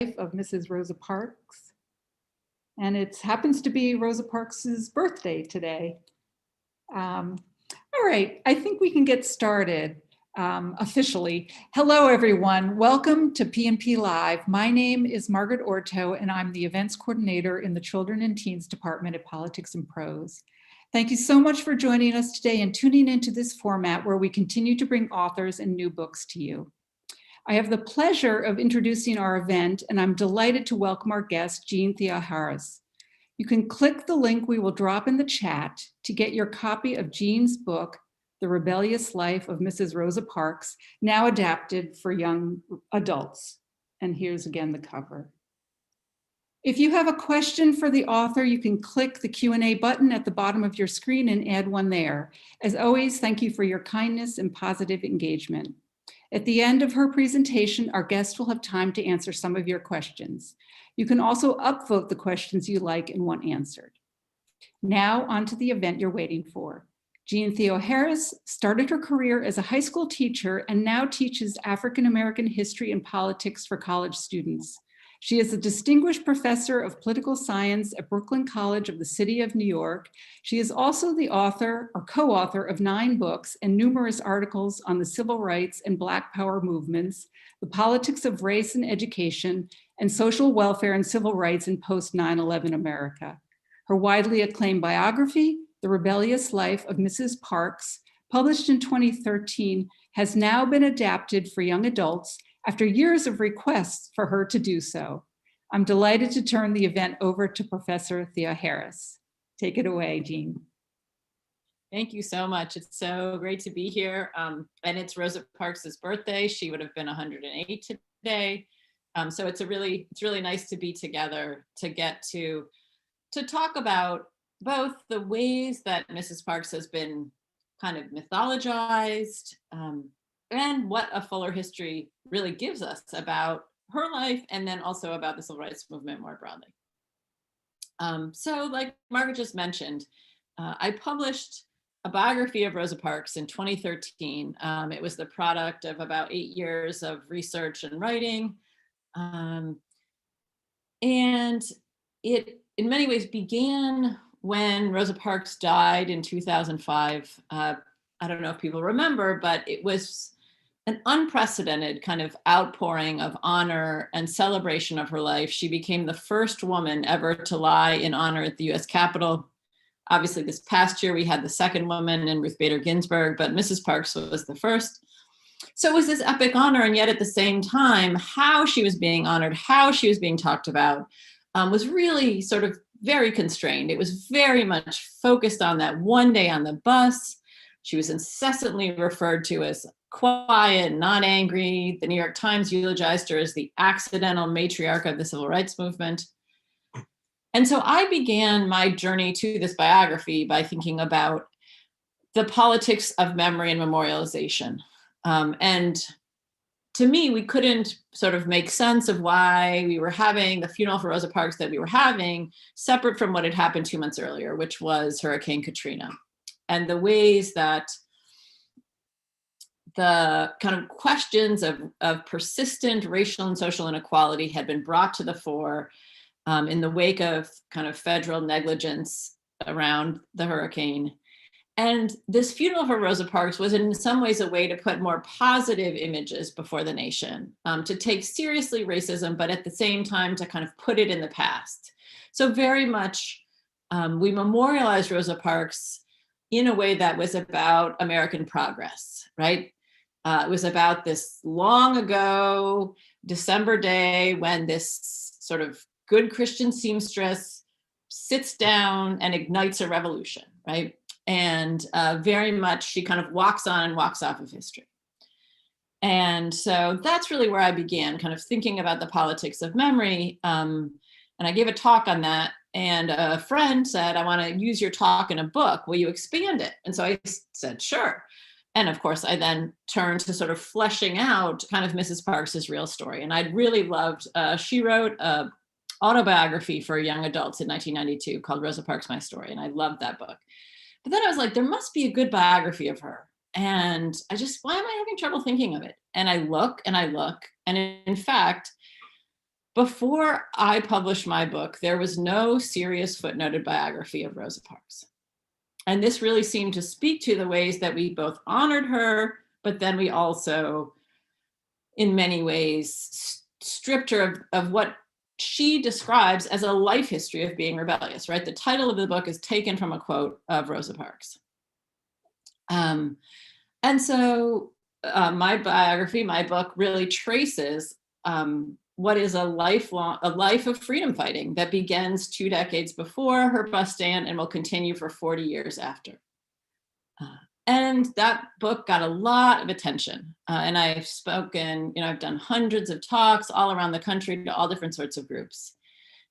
Life of Mrs. Rosa Parks. And it happens to be Rosa Parks's birthday today. All right, I think we can get started officially. Hello, everyone. Welcome to PNP Live. My name is Margaret Orto, and I'm the events coordinator in the Children and Teens Department at Politics and Prose. Thank you so much for joining us today and tuning into this format where we continue to bring authors and new books to you. I have the pleasure of introducing our event, and I'm delighted to welcome our guest, Jeanne Theoharis. You can click the link we will drop in the chat to get your copy of Jeanne's book, The Rebellious Life of Mrs. Rosa Parks, now adapted for young adults. And here's again the cover. If you have a question for the author, you can click the Q&A button at the bottom of your screen and add one there. As always, thank you for your kindness and positive engagement. At the end of her presentation, our guest will have time to answer some of your questions. You can also upvote the questions you like and want answered. Now, on to the event you're waiting for. Jeanne Theoharis started her career as a high school teacher and now teaches African American history and politics for college students. She is a distinguished professor of political science at Brooklyn College of the City of New York. She is also the author or co-author of 9 books and numerous articles on the civil rights and Black Power movements, the politics of race and education, and social welfare and civil rights in post-9/11 America. Her widely acclaimed biography, The Rebellious Life of Mrs. Parks, published in 2013, has now been adapted for young adults after years of requests for her to do so. I'm delighted to turn the event over to Professor Theoharis. Take it away, Jeanne. Thank you so much. It's so great to be here. And it's Rosa Parks' birthday. She would have been 108 today. So it's really nice to be together to get to talk about both the ways that Mrs. Parks has been kind of mythologized, and what a fuller history really gives us about her life, and then also about the civil rights movement more broadly. So like Margaret just mentioned, I published a biography of Rosa Parks in 2013. It was the product of about 8 years of research and writing. And it in many ways began when Rosa Parks died in 2005. I don't know if people remember, but it was an unprecedented kind of outpouring of honor and celebration of her life. She became the first woman ever to lie in honor at the US Capitol. Obviously, this past year, we had the second woman in Ruth Bader Ginsburg, but Mrs. Parks was the first. So it was this epic honor, and yet at the same time, how she was being honored, how she was being talked about, was really sort of very constrained. It was very much focused on that one day on the bus. She was incessantly referred to as quiet, not angry. The New York Times eulogized her as the accidental matriarch of the civil rights movement. And so I began my journey to this biography by thinking about the politics of memory and memorialization. And to me, we couldn't sort of make sense of why we were having the funeral for Rosa Parks that we were having separate from what had happened 2 months earlier, which was Hurricane Katrina. And the ways that the kind of questions of persistent racial and social inequality had been brought to the fore in the wake of kind of federal negligence around the hurricane. And this funeral for Rosa Parks was in some ways a way to put more positive images before the nation, to take seriously racism, but at the same time to kind of put it in the past. So very much we memorialized Rosa Parks in a way that was about American progress, right? It was about this long ago December day when this sort of good Christian seamstress sits down and ignites a revolution, right? And very much she kind of walks on and walks off of history. And so that's really where I began kind of thinking about the politics of memory. And I gave a talk on that. And a friend said, I want to use your talk in a book. Will you expand it? And so I said, sure. And of course, I then turned to sort of fleshing out kind of Mrs. Parks's real story. And I'd really loved, she wrote an autobiography for young adults in 1992 called Rosa Parks, My Story. And I loved that book. But then I was like, there must be a good biography of her. And why am I having trouble thinking of it? And I look, and in fact, before I published my book, there was no serious footnoted biography of Rosa Parks. And this really seemed to speak to the ways that we both honored her, but then we also, in many ways, stripped her of what she describes as a life history of being rebellious, right? The title of the book is taken from a quote of Rosa Parks. And so my biography, my book, really traces what is a life of freedom fighting that begins 2 decades before her bus stand and will continue for 40 years after. And that book got a lot of attention. And I've spoken, I've done hundreds of talks all around the country to all different sorts of groups.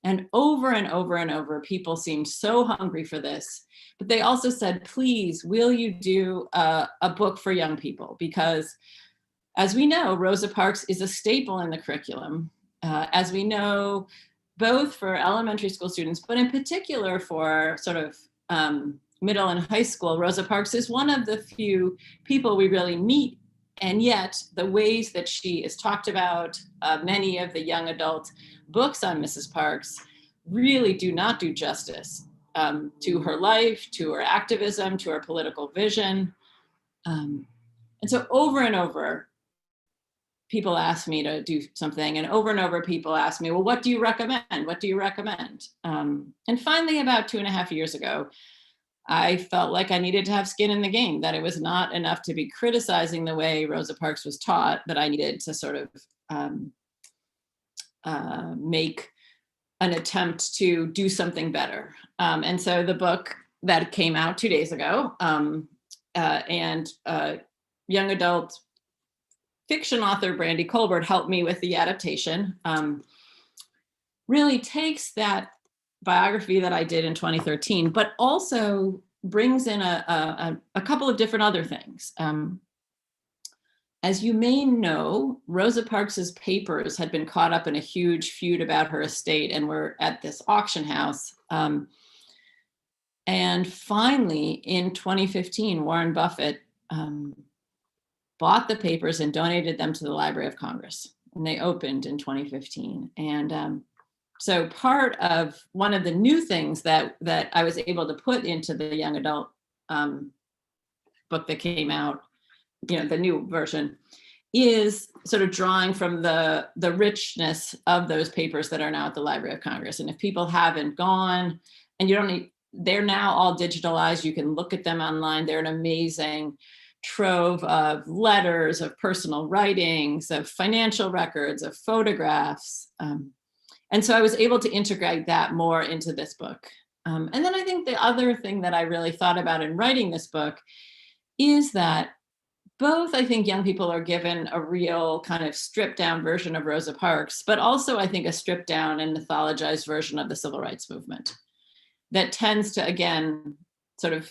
And over and over and over, people seemed so hungry for this. But they also said, please, will you do a book for young people? Because as we know, Rosa Parks is a staple in the curriculum. As we know, both for elementary school students, but in particular for sort of middle and high school, Rosa Parks is one of the few people we really meet. And yet the ways that she is talked about, many of the young adult books on Mrs. Parks really do not do justice to her life, to her activism, to her political vision. And so over and over, people ask me to do something, and over people ask me, well, what do you recommend? What do you recommend? And finally, about 2.5 years ago, I felt like I needed to have skin in the game, that it was not enough to be criticizing the way Rosa Parks was taught, that I needed to sort of make an attempt to do something better. And so the book that came out 2 days ago, and young adult fiction author Brandy Colbert helped me with the adaptation, really takes that biography that I did in 2013, but also brings in a couple of different other things. As you may know, Rosa Parks's papers had been caught up in a huge feud about her estate and were at this auction house. And finally, in 2015, Warren Buffett bought the papers and donated them to the Library of Congress. And they opened in 2015. And so part of one of the new things that I was able to put into the young adult book that came out, the new version, is sort of drawing from the richness of those papers that are now at the Library of Congress. And if people haven't gone, and they're now all digitalized, you can look at them online. They're an amazing trove of letters, of personal writings, of financial records, of photographs. And so I was able to integrate that more into this book. And then I think the other thing that I really thought about in writing this book is that both, I think, young people are given a real kind of stripped down version of Rosa Parks, but also I think a stripped down and mythologized version of the civil rights movement that tends to, again, sort of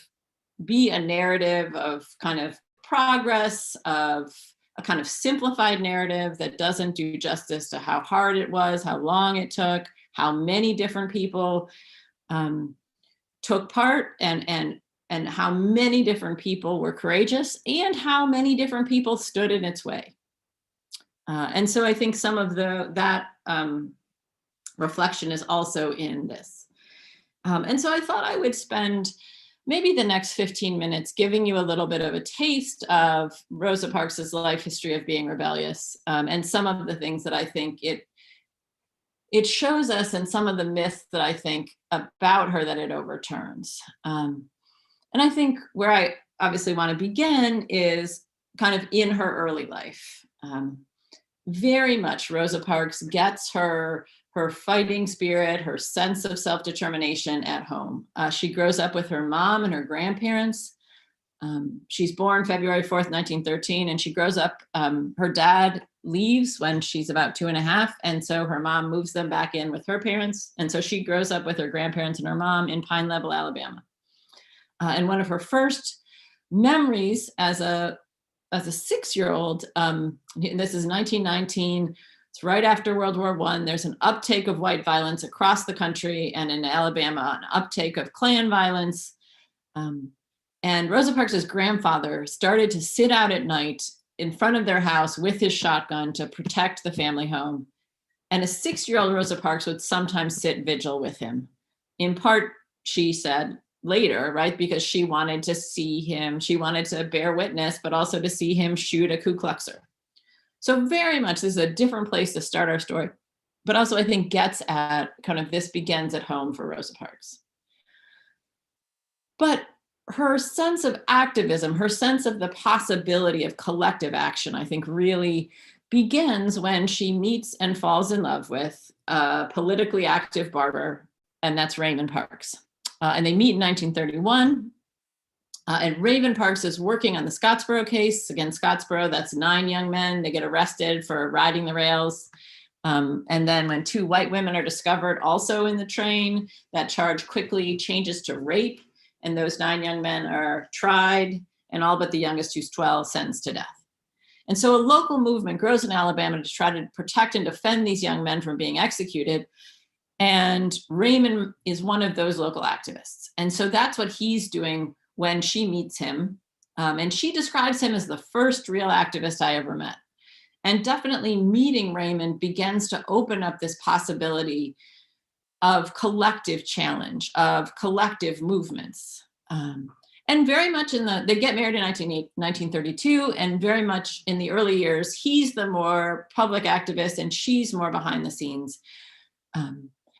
be a narrative of kind of progress, of a kind of simplified narrative that doesn't do justice to how hard it was, how long it took, how many different people took part, and how many different people were courageous, and how many different people stood in its way. And so I think some of that reflection is also in this. And so I thought I would spend maybe the next 15 minutes giving you a little bit of a taste of Rosa Parks's life history of being rebellious, and some of the things that I think it shows us, and some of the myths that I think about her that it overturns. And I think where I obviously want to begin is kind of in her early life. Very much Rosa Parks gets her fighting spirit, her sense of self-determination at home. She grows up with her mom and her grandparents. She's born February 4th, 1913, and she grows up, her dad leaves when she's about 2.5, and so her mom moves them back in with her parents. And so she grows up with her grandparents and her mom in Pine Level, Alabama. And one of her first memories as a 6-year-old, this is 1919, it's right after World War I. There's an uptake of white violence across the country, and in Alabama, an uptake of Klan violence. And Rosa Parks's grandfather started to sit out at night in front of their house with his shotgun to protect the family home. And a 6-year-old Rosa Parks would sometimes sit vigil with him. In part, she said later, right, because she wanted to see him, she wanted to bear witness, but also to see him shoot a Ku Kluxer. So very much this is a different place to start our story, but also I think gets at kind of this begins at home for Rosa Parks. But her sense of activism, her sense of the possibility of collective action, I think really begins when she meets and falls in love with a politically active barber, and that's Raymond Parks. And they meet in 1931. And Raymond Parks is working on the Scottsboro case. Again, Scottsboro, that's 9 young men. They get arrested for riding the rails. And then when 2 white women are discovered also in the train, that charge quickly changes to rape. And those 9 young men are tried, and all but the youngest, who's 12, sentenced to death. And so a local movement grows in Alabama to try to protect and defend these young men from being executed. And Raymond is one of those local activists. And so that's what he's doing when she meets him. And she describes him as the first real activist I ever met. And definitely meeting Raymond begins to open up this possibility of collective challenge, of collective movements. And very much they get married in 1932, and very much in the early years, he's the more public activist and she's more behind the scenes.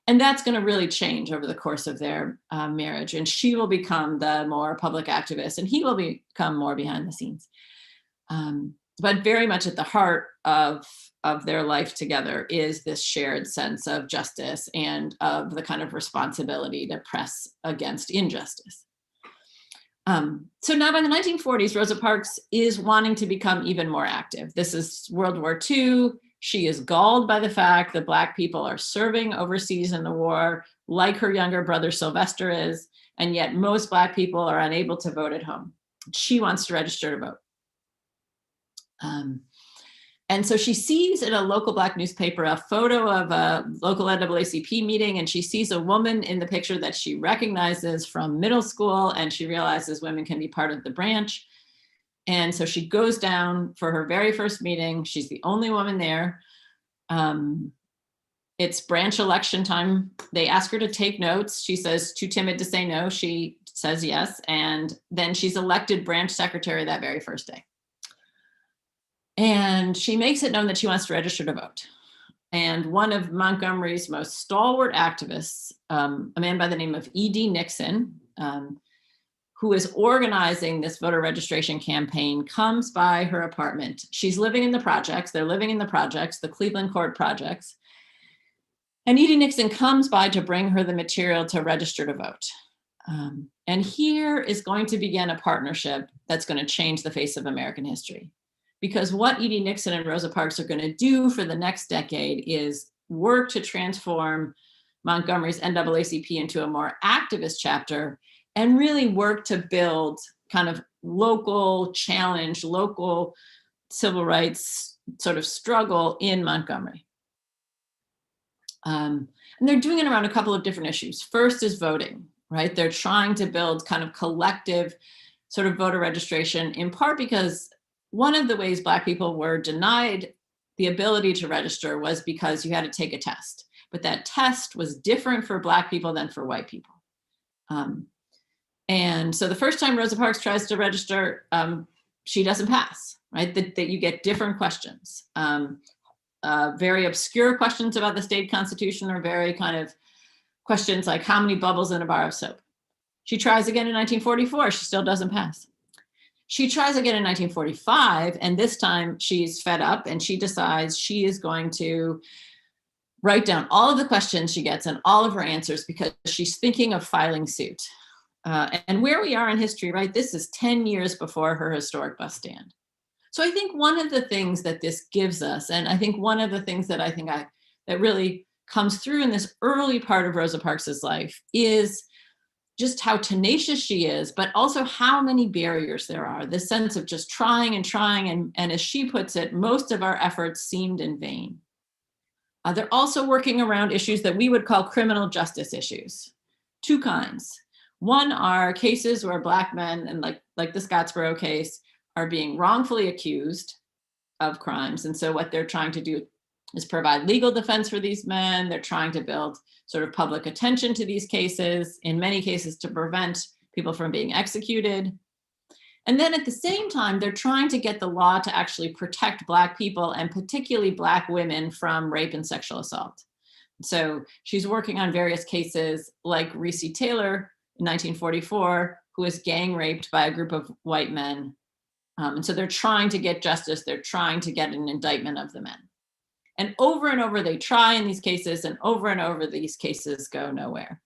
And that's going to really change over the course of their marriage. And she will become the more public activist and he will become more behind the scenes. But very much at the heart of their life together is this shared sense of justice and of the kind of responsibility to press against injustice. So now by the 1940s, Rosa Parks is wanting to become even more active. This is World War II. She is galled by the fact that Black people are serving overseas in the war, like her younger brother Sylvester is, and yet most Black people are unable to vote at home. She wants to register to vote. And so she sees in a local Black newspaper a photo of a local NAACP meeting, and she sees a woman in the picture that she recognizes from middle school, and she realizes women can be part of the branch. And so she goes down for her very first meeting. She's the only woman there. It's branch election time. They ask her to take notes. She says, too timid to say no. She says yes. And then she's elected branch secretary that very first day. And she makes it known that she wants to register to vote. And one of Montgomery's most stalwart activists, a man by the name of E.D. Nixon, who is organizing this voter registration campaign, comes by her apartment. She's living in the projects. They're living in the projects, the Cleveland Court projects. And E.D. Nixon comes by to bring her the material to register to vote. And here is going to begin a partnership that's going to change the face of American history. Because what E.D. Nixon and Rosa Parks are going to do for the next decade is work to transform Montgomery's NAACP into a more activist chapter and really work to build kind of local challenge, local civil rights sort of struggle in Montgomery. And they're doing it around a couple of different issues. First is voting, right? They're trying to build kind of collective sort of voter registration, in part because one of the ways Black people were denied the ability to register was because you had to take a test. But that test was different for Black people than for white people. And so the first time Rosa Parks tries to register, she doesn't pass, right? That you get different questions. Very obscure questions about the state constitution or very kind of questions like how many bubbles in a bar of soap. She tries again in 1944, she still doesn't pass. She tries again in 1945, and this time she's fed up and she decides she is going to write down all of the questions she gets and all of her answers because she's thinking of filing suit. And where we are in history, right, this is 10 years before her historic bus stand. So I think one of the things that this gives us, and I think one of the things that that really comes through in this early part of Rosa Parks's life is just how tenacious she is, but also how many barriers there are. This sense of just trying and trying, and as she puts it, most of our efforts seemed in vain. They're also working around issues that we would call criminal justice issues. Two kinds. One are cases where Black men, and like the Scottsboro case, are being wrongfully accused of crimes. And so what they're trying to do is provide legal defense for these men. They're trying to build sort of public attention to these cases, in many cases to prevent people from being executed. And then at the same time, they're trying to get the law to actually protect Black people, and particularly Black women, from rape and sexual assault. So she's working on various cases like Recy Taylor in 1944, who was gang raped by a group of white men. And so they're trying to get justice. They're trying to get an indictment of the men. And over they try in these cases, and over these cases go nowhere.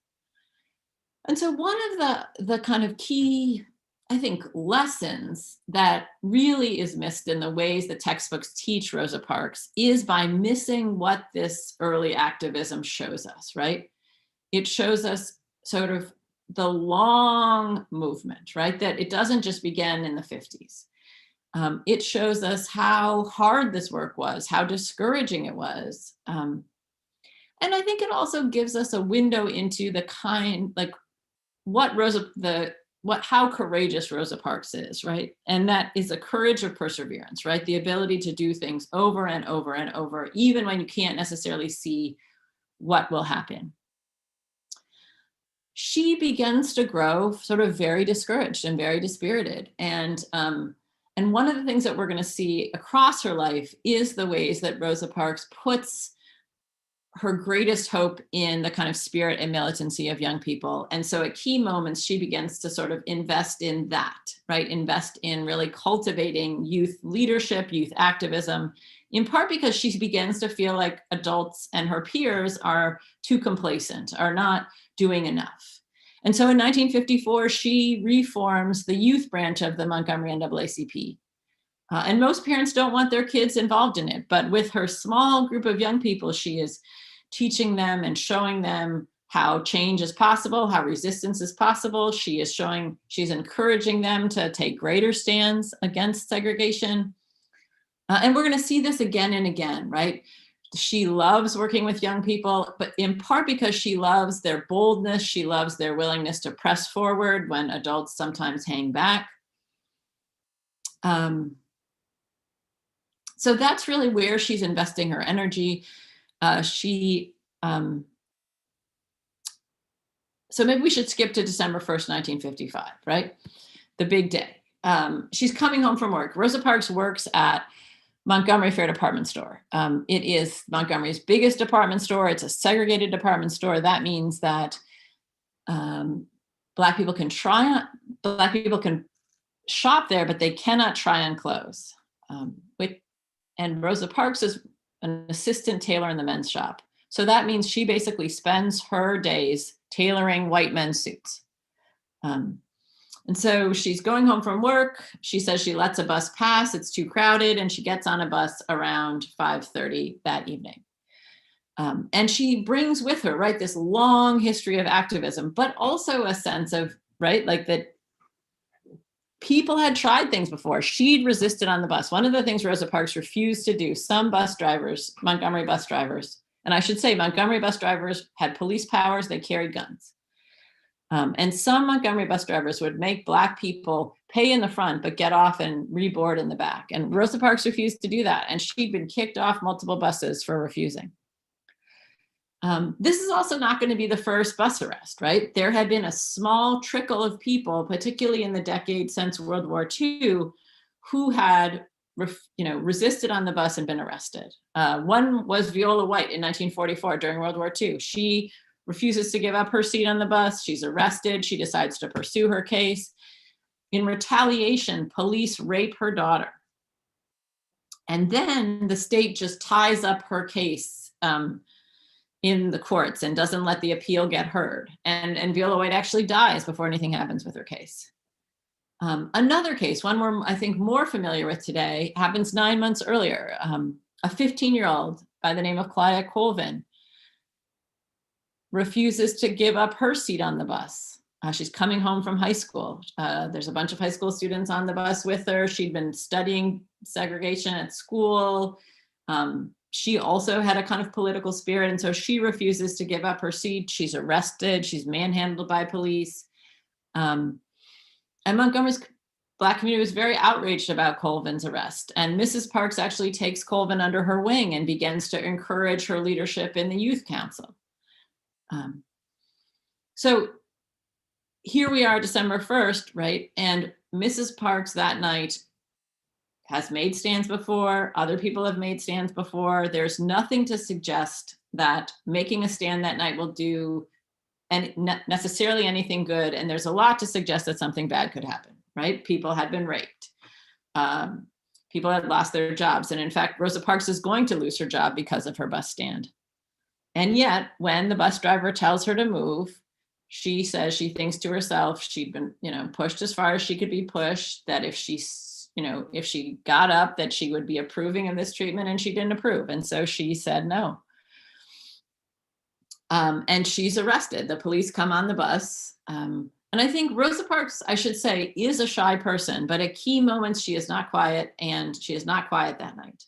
And so one of the kind of key, I think, lessons that really is missed in the ways that textbooks teach Rosa Parks is by missing what this early activism shows us, right? It shows us sort of the long movement, right? That it doesn't just begin in the 50s. It shows us how hard this work was, how discouraging it was. And I think it also gives us a window into the kind, like how courageous Rosa Parks is, right? And that is a courage of perseverance, right? The ability to do things over and over and over, even when you can't necessarily see what will happen. She begins to grow sort of very discouraged and very dispirited. And one of the things that we're going to see across her life is the ways that Rosa Parks puts her greatest hope in the kind of spirit and militancy of young people. And so at key moments, she begins to sort of invest in that, right? Invest in really cultivating youth leadership, youth activism, in part because she begins to feel like adults and her peers are too complacent, are not doing enough. And so in 1954, she reforms the youth branch of the Montgomery NAACP. And most parents don't want their kids involved in it, but with her small group of young people, she is teaching them and showing them how change is possible, how resistance is possible. She's encouraging them to take greater stands against segregation. And we're going to see this again and again, right? She loves working with young people, but in part because she loves their boldness, she loves their willingness to press forward when adults sometimes hang back. So that's really where she's investing her energy. So maybe we should skip to December 1st, 1955, right? The big day. She's coming home from work. Rosa Parks works at Montgomery Fair department store. It is Montgomery's biggest department store. It's a segregated department store. That means that Black people can shop there, but they cannot try on clothes. And Rosa Parks is an assistant tailor in the men's shop. So that means she basically spends her days tailoring white men's suits. And so she's going home from work. She says she lets a bus pass. It's too crowded. And she gets on a bus around 5:30 that evening. And she brings with her, right, this long history of activism, but also a sense of, right, like that people had tried things before. She'd resisted on the bus. One of the things Rosa Parks refused to do, some bus drivers, Montgomery bus drivers, and I should say Montgomery bus drivers had police powers, they carried guns. And some Montgomery bus drivers would make Black people pay in the front, but get off and reboard in the back. And Rosa Parks refused to do that. And she'd been kicked off multiple buses for refusing. This is also not going to be the first bus arrest, right? There had been a small trickle of people, particularly in the decade since World War II, who had resisted on the bus and been arrested. One was Viola White in 1944 during World War II. She refuses to give up her seat on the bus. She's arrested. She decides to pursue her case. In retaliation, police rape her daughter. And then the state just ties up her case in the courts and doesn't let the appeal get heard. And Viola White actually dies before anything happens with her case. Another case, one we're, I think, more familiar with today, happens 9 months earlier. A 15-year-old by the name of Claudia Colvin refuses to give up her seat on the bus. She's coming home from high school. There's a bunch of high school students on the bus with her. She'd been studying segregation at school. She also had a kind of political spirit, and so she refuses to give up her seat. She's arrested. She's manhandled by police. And Montgomery's Black community was very outraged about Colvin's arrest. And Mrs. Parks actually takes Colvin under her wing and begins to encourage her leadership in the youth council. So here we are, December 1st, right? And Mrs. Parks that night has made stands before, other people have made stands before. There's nothing to suggest that making a stand that night will do necessarily anything good. And there's a lot to suggest that something bad could happen, right? People had been raped. People had lost their jobs. And in fact, Rosa Parks is going to lose her job because of her bus stand. And yet, when the bus driver tells her to move, she says she thinks to herself she'd been, pushed as far as she could be pushed, that if she got up, that she would be approving of this treatment, and she didn't approve. And so she said no. And she's arrested. The police come on the bus. And I think Rosa Parks, I should say, is a shy person, but at key moments, she is not quiet, and she is not quiet that night.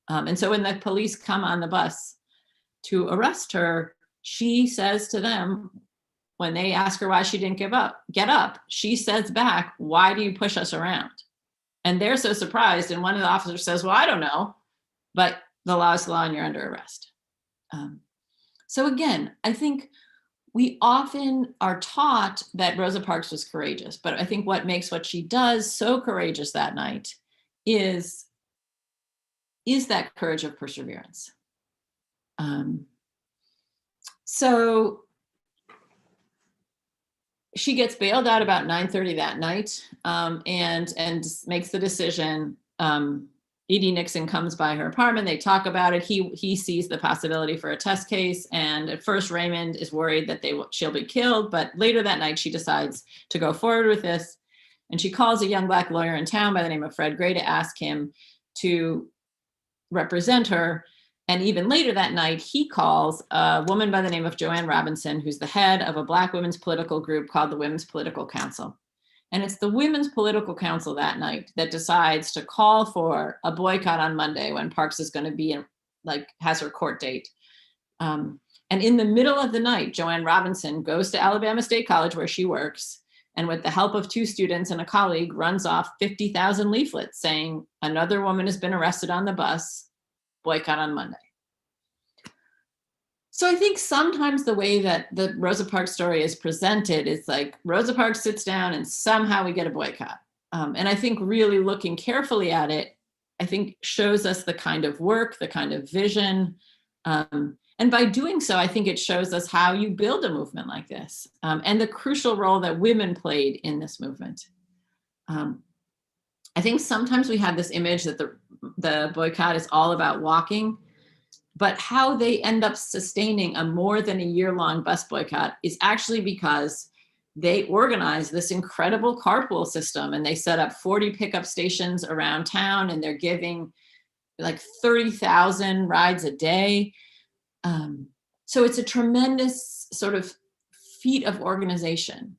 And so when the police come on the bus to arrest her, she says to them, when they ask her why she didn't get up, she says back, "Why do you push us around?" And they're so surprised. And one of the officers says, "Well, I don't know, but the law is the law and you're under arrest." So again, I think we often are taught that Rosa Parks was courageous, but I think what makes what she does so courageous that night is that courage of perseverance. So she gets bailed out about 9:30 that night, and makes the decision. E.D. Nixon comes by her apartment. They talk about it. He sees the possibility for a test case. And at first, Raymond is worried that she'll be killed. But later that night, she decides to go forward with this. And she calls a young Black lawyer in town by the name of Fred Gray to ask him to represent her. And even later that night, he calls a woman by the name of Joanne Robinson, who's the head of a Black women's political group called the Women's Political Council. And it's the Women's Political Council that night that decides to call for a boycott on Monday when Parks is going to be has her court date. And in the middle of the night, Joanne Robinson goes to Alabama State College where she works, and with the help of 2 students and a colleague, runs off 50,000 leaflets saying, "Another woman has been arrested on the bus, boycott on Monday." So I think sometimes the way that the Rosa Parks story is presented is like Rosa Parks sits down and somehow we get a boycott. And I think really looking carefully at it, I think shows us the kind of work, the kind of vision. And by doing so, I think it shows us how you build a movement like this, and the crucial role that women played in this movement. I think sometimes we have this image that the boycott is all about walking, but how they end up sustaining a more than a year-long bus boycott is actually because they organized this incredible carpool system, and they set up 40 pickup stations around town, and they're giving like 30,000 rides a day. So it's a tremendous sort of feat of organization.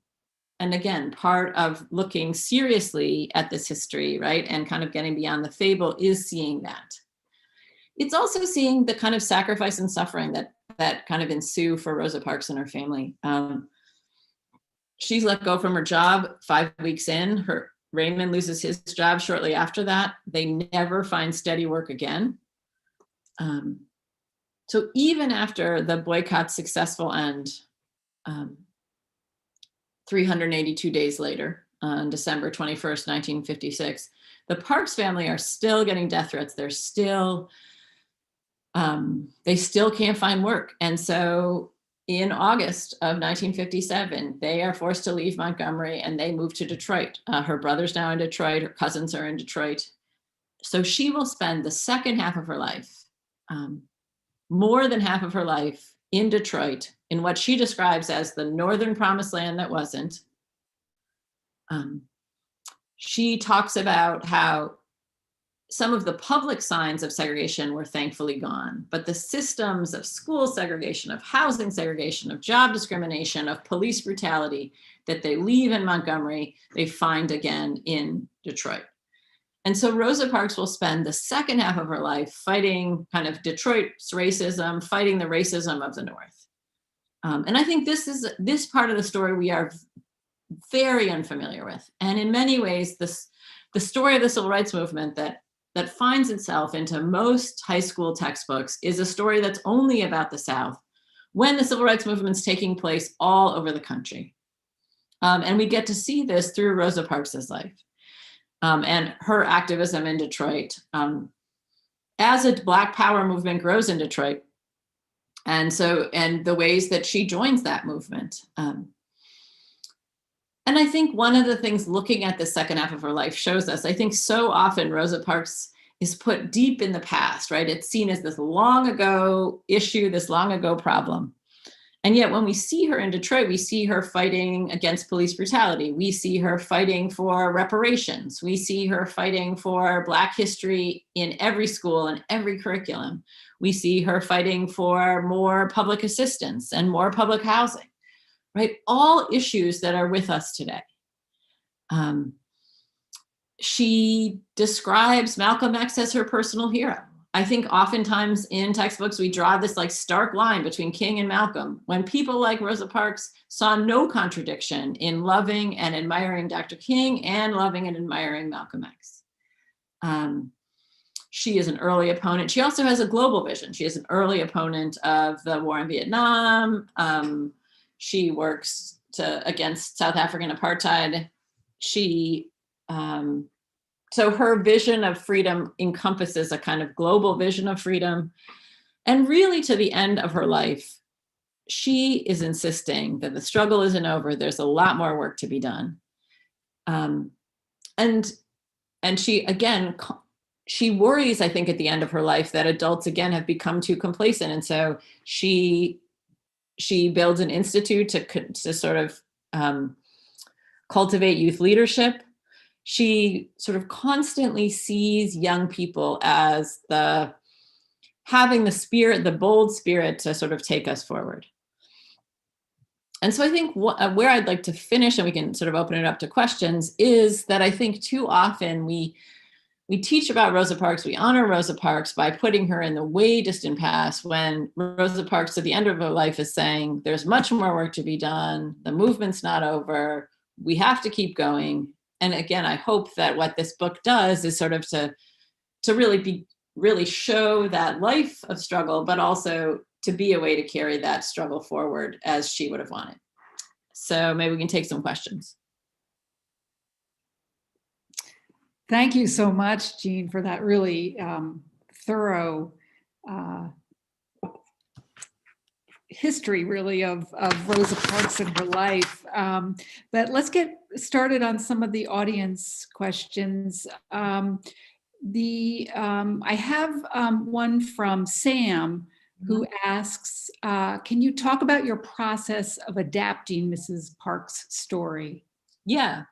And again, part of looking seriously at this history, right, and kind of getting beyond the fable is seeing that. It's also seeing the kind of sacrifice and suffering that kind of ensue for Rosa Parks and her family. She's let go from her job 5 weeks in. Raymond loses his job shortly after that. They never find steady work again. So even after the boycott's successful end, 382 days later, on December 21st, 1956, the Parks family are still getting death threats. They're still they still can't find work. And so in August of 1957, they are forced to leave Montgomery and they move to Detroit. Her brother's now in Detroit, her cousins are in Detroit. So she will spend the second half of her life, more than half of her life, in Detroit, in what she describes as the northern promised land that wasn't. She talks about how some of the public signs of segregation were thankfully gone, but the systems of school segregation, of housing segregation, of job discrimination, of police brutality that they leave in Montgomery, they find again in Detroit. And so Rosa Parks will spend the second half of her life fighting kind of Detroit's racism, fighting the racism of the North. And I think this part of the story we are very unfamiliar with. And in many ways, the story of the civil rights movement that finds itself into most high school textbooks is a story that's only about the South, when the civil rights movement's taking place all over the country. And we get to see this through Rosa Parks' life and her activism in Detroit. As a Black Power movement grows in Detroit, and the ways that she joins that movement. And I think one of the things looking at the second half of her life shows us, I think so often Rosa Parks is put deep in the past, right? It's seen as this long ago issue, this long ago problem. And yet when we see her in Detroit, we see her fighting against police brutality. We see her fighting for reparations. We see her fighting for Black history in every school and every curriculum. We see her fighting for more public assistance and more public housing, right? All issues that are with us today. She describes Malcolm X as her personal hero. I think oftentimes in textbooks, we draw this like stark line between King and Malcolm, when people like Rosa Parks saw no contradiction in loving and admiring Dr. King and loving and admiring Malcolm X. She is an early opponent. She also has a global vision. She is an early opponent of the war in Vietnam. She works against South African apartheid. So her vision of freedom encompasses a kind of global vision of freedom. And really to the end of her life, she is insisting that the struggle isn't over. There's a lot more work to be done. And she, again, she worries, I think, at the end of her life that adults, again, have become too complacent. And so she builds an institute to sort of cultivate youth leadership. She sort of constantly sees young people as having the spirit, the bold spirit to sort of take us forward. And so I think where I'd like to finish, and we can sort of open it up to questions, is that I think too often we teach about Rosa Parks, we honor Rosa Parks by putting her in the way distant past, when Rosa Parks at the end of her life is saying, there's much more work to be done, the movement's not over, we have to keep going. And again, I hope that what this book does is sort of to really show that life of struggle, but also to be a way to carry that struggle forward as she would have wanted. So maybe we can take some questions. Thank you so much, Jeanne, for that really thorough history, really, of Rosa Parks and her life. But let's get started on some of the audience questions. I have one from Sam, who asks, can you talk about your process of adapting Mrs. Parks' story? Yeah.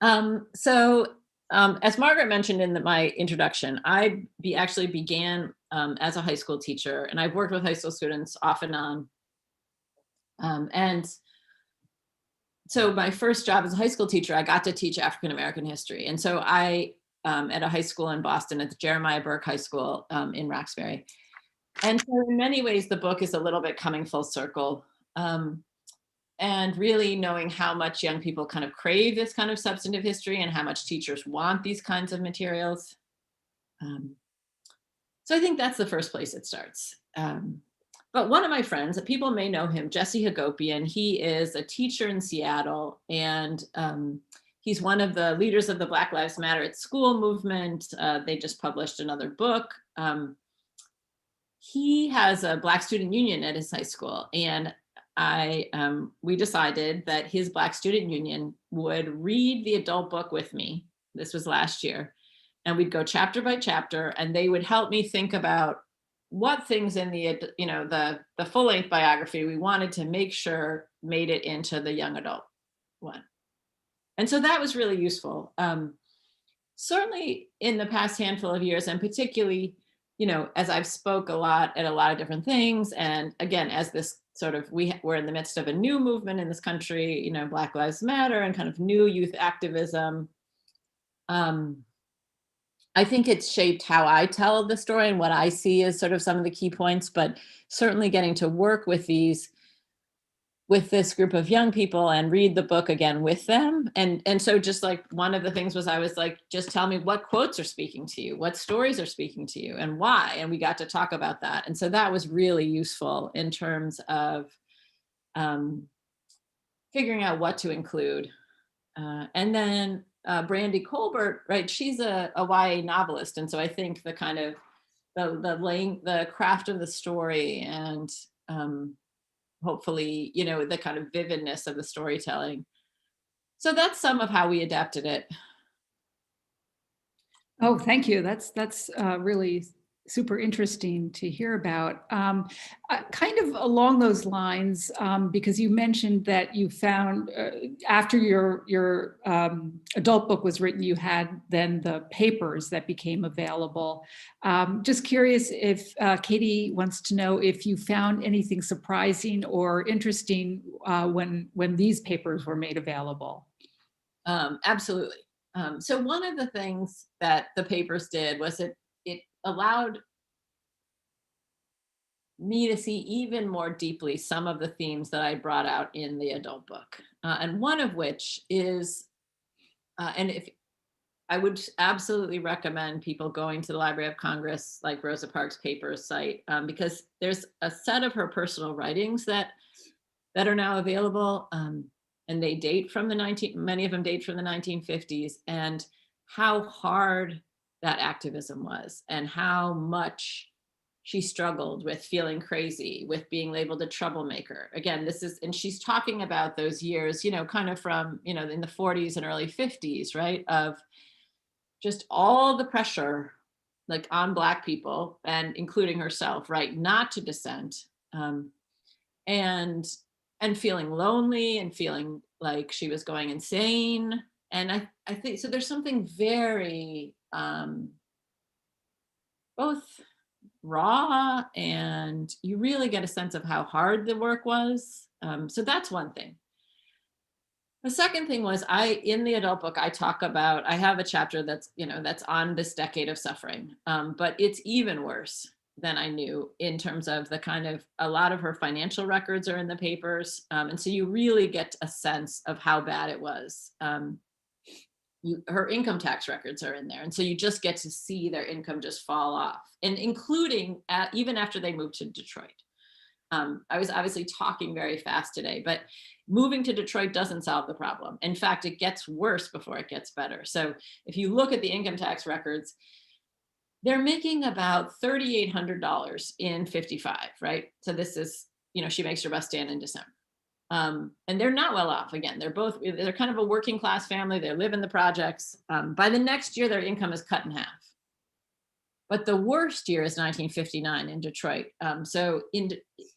As Margaret mentioned in my introduction, I actually began as a high school teacher, and I've worked with high school students off and on. And so my first job as a high school teacher, I got to teach African-American history. And so I, at a high school in Boston, at the Jeremiah Burke High School in Roxbury. And so in many ways, the book is a little bit coming full circle. And really knowing how much young people kind of crave this kind of substantive history and how much teachers want these kinds of materials. So I think that's the first place it starts. But one of my friends, people may know him, Jesse Hagopian, he is a teacher in Seattle, and he's one of the leaders of the Black Lives Matter at School movement. They just published another book. He has a Black student union at his high school, and we decided that his Black student union would read the adult book with me. This was last year. And we'd go chapter by chapter, and they would help me think about what things in the full-length biography we wanted to make sure made it into the young adult one. And so that was really useful. Certainly in the past handful of years, and particularly, as I've spoke a lot at a lot of different things, and again, as this sort of, we're in the midst of a new movement in this country, Black Lives Matter and kind of new youth activism. I think it's shaped how I tell the story and what I see as sort of some of the key points, but certainly getting to work with these with this group of young people and read the book again with them. And so just like one of the things was I was like, just tell me what quotes are speaking to you, what stories are speaking to you, and why. And we got to talk about that. And so that was really useful in terms of figuring out what to include. And then Brandy Colbert, right? She's a YA novelist. And so I think the kind of the craft of the story and hopefully, you know, the kind of vividness of the storytelling. So that's some of how we adapted it. Oh, thank you. That's really super interesting to hear about. Kind of along those lines, because you mentioned that you found after your adult book was written, you had then the papers that became available. Just curious if Katie wants to know if you found anything surprising or interesting when these papers were made available. Absolutely. So one of the things that the papers did was it allowed me to see even more deeply some of the themes that I brought out in the adult book. And one of which is, and if I would absolutely recommend people going to the Library of Congress, like Rosa Parks' papers site, because there's a set of her personal writings that are now available. And they date from many of them date from the 1950s, and how hard that activism was and how much she struggled with feeling crazy, with being labeled a troublemaker. Again, and she's talking about those years, you know, kind of from, you know, in the 40s and early 50s, right? Of just all the pressure like on Black people and including herself, right? Not to dissent. And feeling lonely and feeling like she was going insane. And I think, so there's something very both raw, and you really get a sense of how hard the work was. So that's one thing. The second thing was in the adult book, I have a chapter that's on this decade of suffering, but it's even worse than I knew in terms of the kind of, a lot of her financial records are in the papers. And so you really get a sense of how bad it was. Her income tax records are in there. And so you just get to see their income just fall off, and including even after they moved to Detroit. I was obviously talking very fast today, but moving to Detroit doesn't solve the problem. In fact, it gets worse before it gets better. So if you look at the income tax records, they're making about $3,800 in 55, right? So this is, you know, she makes her best stand in December. And they're not well off. Again, they're kind of a working class family. They live in the projects. By the next year, their income is cut in half. But the worst year is 1959 in Detroit. So in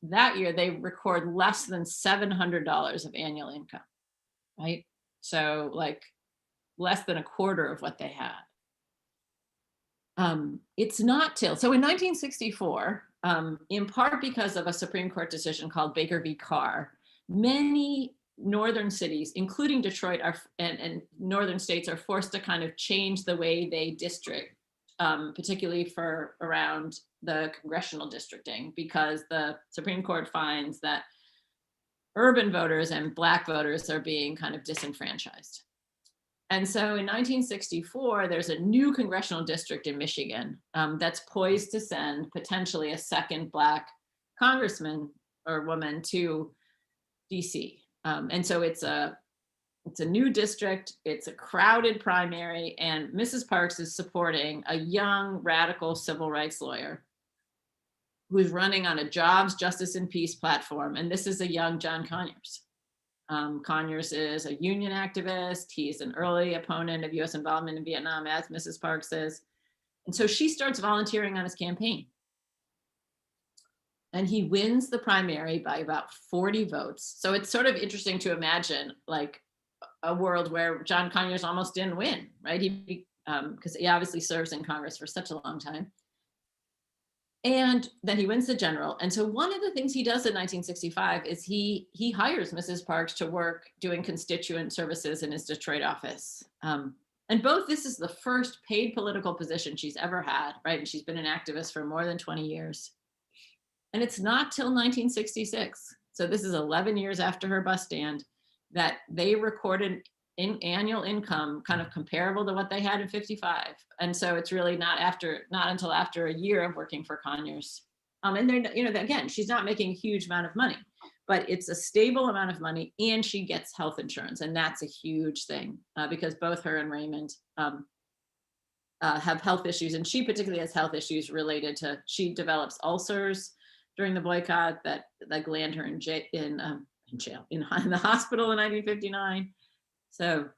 that year, they record less than $700 of annual income, right? So like less than a quarter of what they had. It's not till, so in 1964, in part because of a Supreme Court decision called Baker v. Carr, many northern cities, including Detroit, and northern states, are forced to kind of change the way they district, particularly for around the congressional districting, because the Supreme Court finds that urban voters and Black voters are being kind of disenfranchised. And so in 1964, there's a new congressional district in Michigan that's poised to send potentially a second Black congressman or woman to DC. And so it's a new district, it's a crowded primary, and Mrs. Parks is supporting a young radical civil rights lawyer who's running on a jobs, justice, and peace platform. And this is a young John Conyers. Conyers is a union activist. He's an early opponent of US involvement in Vietnam, as Mrs. Parks is. And so she starts volunteering on his campaign. And he wins the primary by about 40 votes. So it's sort of interesting to imagine like a world where John Conyers almost didn't win, right? Because he obviously serves in Congress for such a long time. And then he wins the general. And so one of the things he does in 1965 is he hires Mrs. Parks to work doing constituent services in his Detroit office. And both, this is the first paid political position she's ever had, right? And she's been an activist for more than 20 years. And it's not till 1966 so this is 11 years after her bus stand, that they recorded in annual income kind of comparable to what they had in 55. And so it's really not until after a year of working for Conyers. And they're, again, she's not making a huge amount of money, but it's a stable amount of money, and she gets health insurance. And that's a huge thing because both her and Raymond have health issues. And she particularly has health issues related to, she develops ulcers during the boycott that land her in the hospital in 1959. So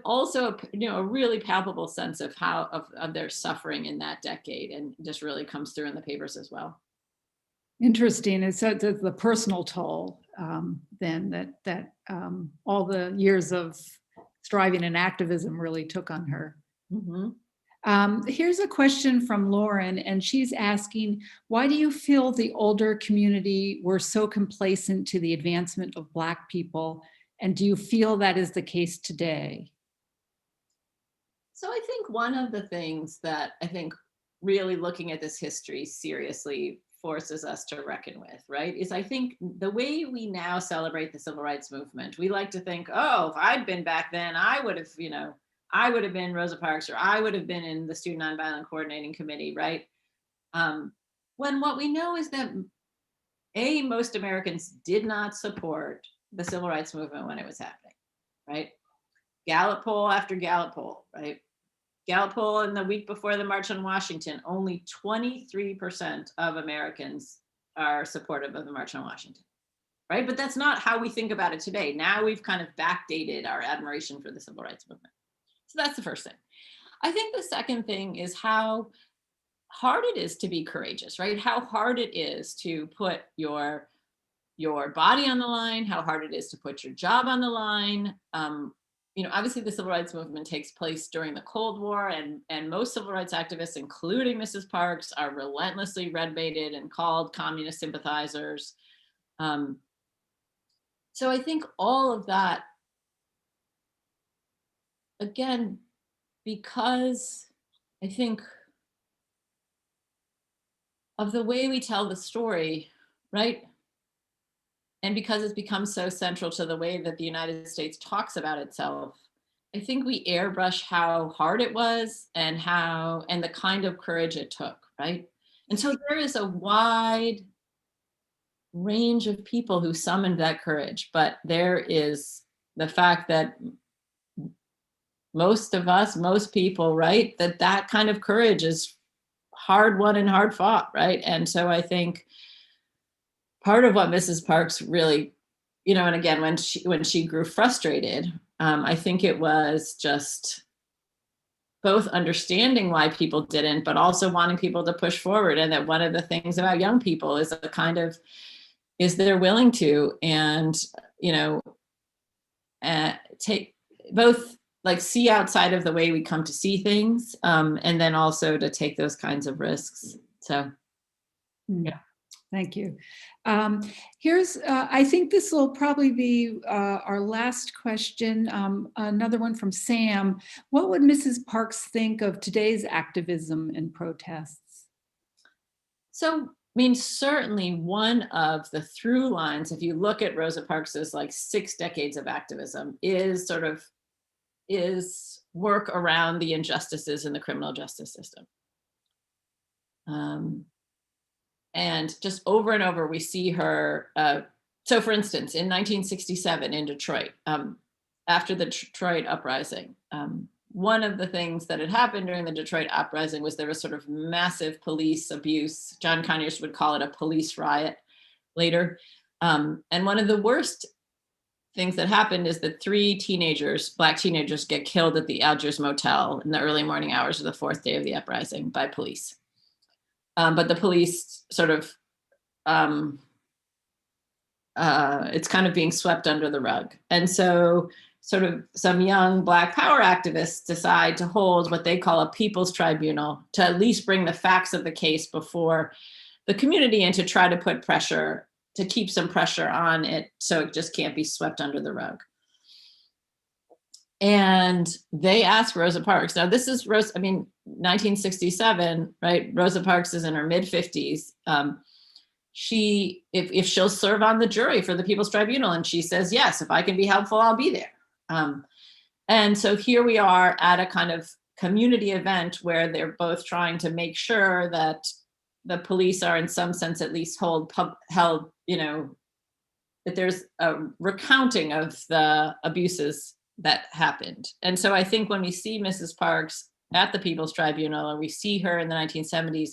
also, a really palpable sense of of their suffering in that decade, and just really comes through in the papers as well. Interesting. It's the personal toll then that all the years of striving and activism really took on her. Mm-hmm. Here's a question from Lauren, and she's asking, why do you feel the older community were so complacent to the advancement of Black people? And do you feel that is the case today? So I think one of the things that I think really looking at this history seriously forces us to reckon with, right, is I think the way we now celebrate the civil rights movement, we like to think, oh, if I'd been back then, I would have been Rosa Parks, or I would have been in the Student Nonviolent Coordinating Committee, right? When what we know is that most Americans did not support the civil rights movement when it was happening, right? Gallup poll after Gallup poll, right? Gallup poll in the week before the March on Washington, only 23% of Americans are supportive of the March on Washington, right? But that's not how we think about it today. Now we've kind of backdated our admiration for the civil rights movement. So that's the first thing. I think the second thing is how hard it is to be courageous, right? How hard it is to put your body on the line, how hard it is to put your job on the line. Obviously the civil rights movement takes place during the Cold War, and most civil rights activists, including Mrs. Parks, are relentlessly red-baited and called communist sympathizers. So I think all of that, again, because I think of the way we tell the story, right? And because it's become so central to the way that the United States talks about itself, I think we airbrush how hard it was and the kind of courage it took, right? And so there is a wide range of people who summoned that courage, but there is the fact that most people, right, that kind of courage is hard won and hard fought, right? And so I think part of what Mrs. Parks really, and again, when she grew frustrated, I think it was just both understanding why people didn't, but also wanting people to push forward. And that one of the things about young people is they're willing to, and, take both, like, see outside of the way we come to see things, and then also to take those kinds of risks. So, yeah. Thank you. Here's, I think this will probably be our last question. Another one from Sam. What would Mrs. Parks think of today's activism and protests? So, certainly one of the through lines, if you look at Rosa Parks's 6 decades of activism, is work around the injustices in the criminal justice system. And just over and over, we see her. So for instance, in 1967 in Detroit, after the Detroit uprising, one of the things that had happened during the Detroit uprising was there was sort of massive police abuse. John Conyers would call it a police riot later. And one of the worst things that happened is that 3 Black teenagers get killed at the Algiers Motel in the early morning hours of the 4th day of the uprising by police. But the police sort of, it's kind of being swept under the rug. And so sort of some young Black power activists decide to hold what they call a people's tribunal to at least bring the facts of the case before the community and to try to put pressure, to keep some pressure on it so it just can't be swept under the rug. And they asked Rosa Parks. Now this is 1967, right? Rosa Parks is in her mid-50s. if she'll serve on the jury for the People's Tribunal, and she says, yes, if I can be helpful, I'll be there. And so here we are at a kind of community event where they're both trying to make sure that the police are in some sense at least held, you know, that there's a recounting of the abuses that happened. And so I think when we see Mrs. Parks at the People's Tribunal, or we see her in the 1970s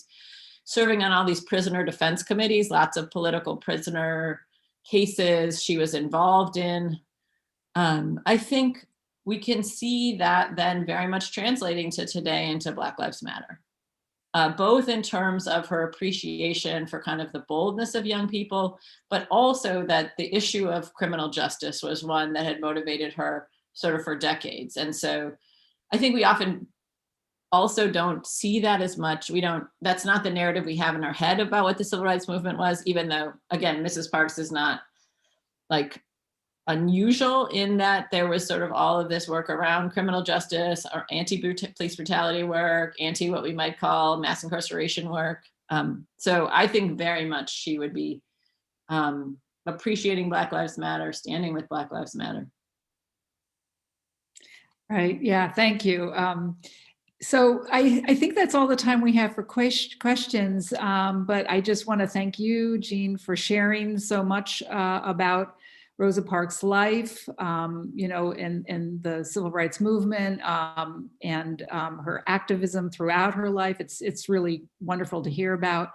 serving on all these prisoner defense committees, lots of political prisoner cases she was involved in, I think we can see that then very much translating to today into Black Lives Matter. Both in terms of her appreciation for kind of the boldness of young people, but also that the issue of criminal justice was one that had motivated her sort of for decades. And so I think we often also don't see that as much. That's not the narrative we have in our head about what the civil rights movement was, even though, again, Mrs. Parks is not like unusual in that there was sort of all of this work around criminal justice or anti-police brutality work, what we might call mass incarceration work. So I think very much she would be appreciating Black Lives Matter, standing with Black Lives Matter. Right, yeah, thank you. So I think that's all the time we have for questions, but I just want to thank you, Jeanne, for sharing so much about Rosa Parks' life, you know, and the civil rights movement, and her activism throughout her life. It's really wonderful to hear about.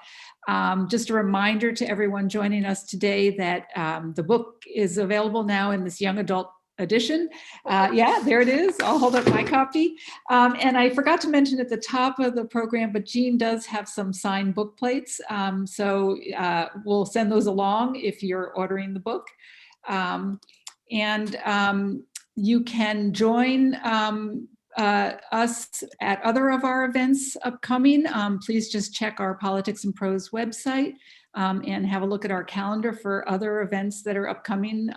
Just a reminder to everyone joining us today that the book is available now in this young adult edition. Yeah, there it is. I'll hold up my copy. And I forgot to mention at the top of the program, but Jeanne does have some signed book plates. So we'll send those along if you're ordering the book. You can join us at other of our events upcoming. Please just check our Politics and Prose website and have a look at our calendar for other events that are upcoming,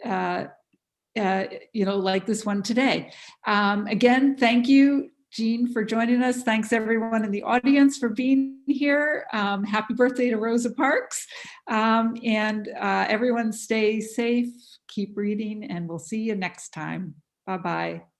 you know, like this one today. Again, thank you, Jeanne, for joining us. Thanks everyone in the audience for being here. Happy birthday to Rosa Parks. Everyone stay safe, keep reading, and we'll see you next time. Bye-bye.